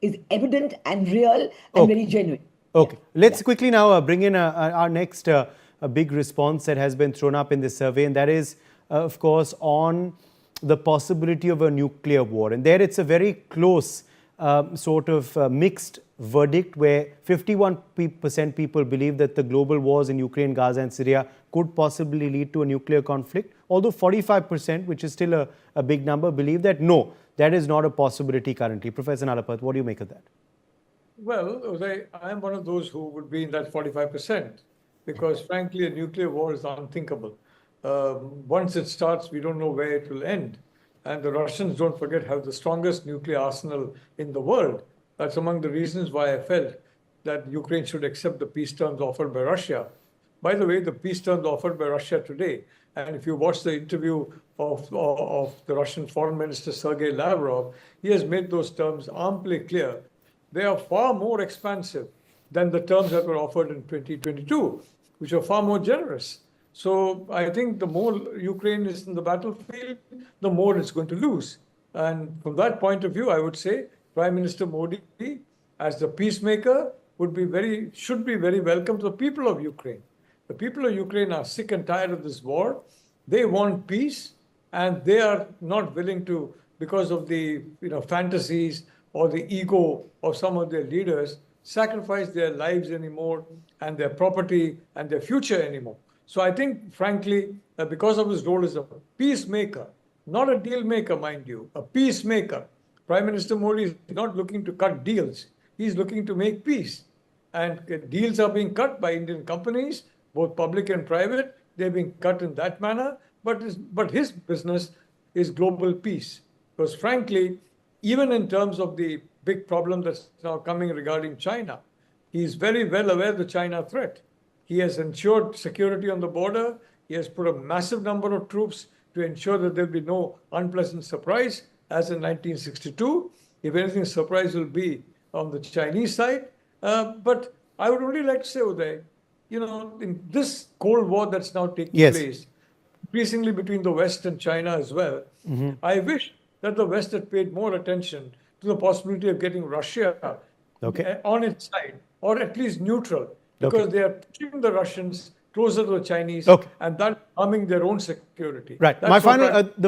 is evident and real and very genuine. Okay, let's quickly now bring in our next a big response that has been thrown up in this survey, and that is, of course, on the possibility of a nuclear war. And there it's a very close sort of mixed verdict, where 51% people believe that the global wars in Ukraine, Gaza and Syria could possibly lead to a nuclear conflict, although 45%, which is still a big number, believe that no, that is not a possibility currently. Professor Nalapat, what do you make of that? Well, I am one of those who would be in that 45%, because frankly, a nuclear war is unthinkable. Once it starts, we don't know where it will end. And the Russians, don't forget, have the strongest nuclear arsenal in the world. That's among the reasons why I felt that Ukraine should accept the peace terms offered by Russia. By the way, the peace terms offered by Russia today, and if you watch the interview of the Russian Foreign Minister Sergei Lavrov, he has made those terms amply clear. They are far more expansive than the terms that were offered in 2022, which are far more generous. So I think the more Ukraine is in the battlefield, the more it's going to lose. And from that point of view, I would say Prime Minister Modi, as the peacemaker, should be very welcome to the people of Ukraine. The people of Ukraine are sick and tired of this war. They want peace, and they are not willing to, because of the fantasies or the ego of some of their leaders, sacrifice their lives anymore and their property and their future anymore. So I think, frankly, because of his role as a peacemaker, not a deal maker, mind you, a peacemaker, Prime Minister Modi is not looking to cut deals. He's looking to make peace. And deals are being cut by Indian companies, both public and private. They're being cut in that manner. But his business is global peace. Because frankly, even in terms of the big problem that's now coming regarding China, he's very well aware of the China threat. He has ensured security on the border. He has put a massive number of troops to ensure that there'll be no unpleasant surprise, as in 1962. If anything, surprise will be on the Chinese side. But I would only like to say, Uday, in this Cold War that's now taking place, increasingly between the West and China as well, I wish that the West had paid more attention to the possibility of getting Russia on its side, or at least neutral, because they are pushing the Russians closer to the Chinese, and that harming their own security. Right. That's My final,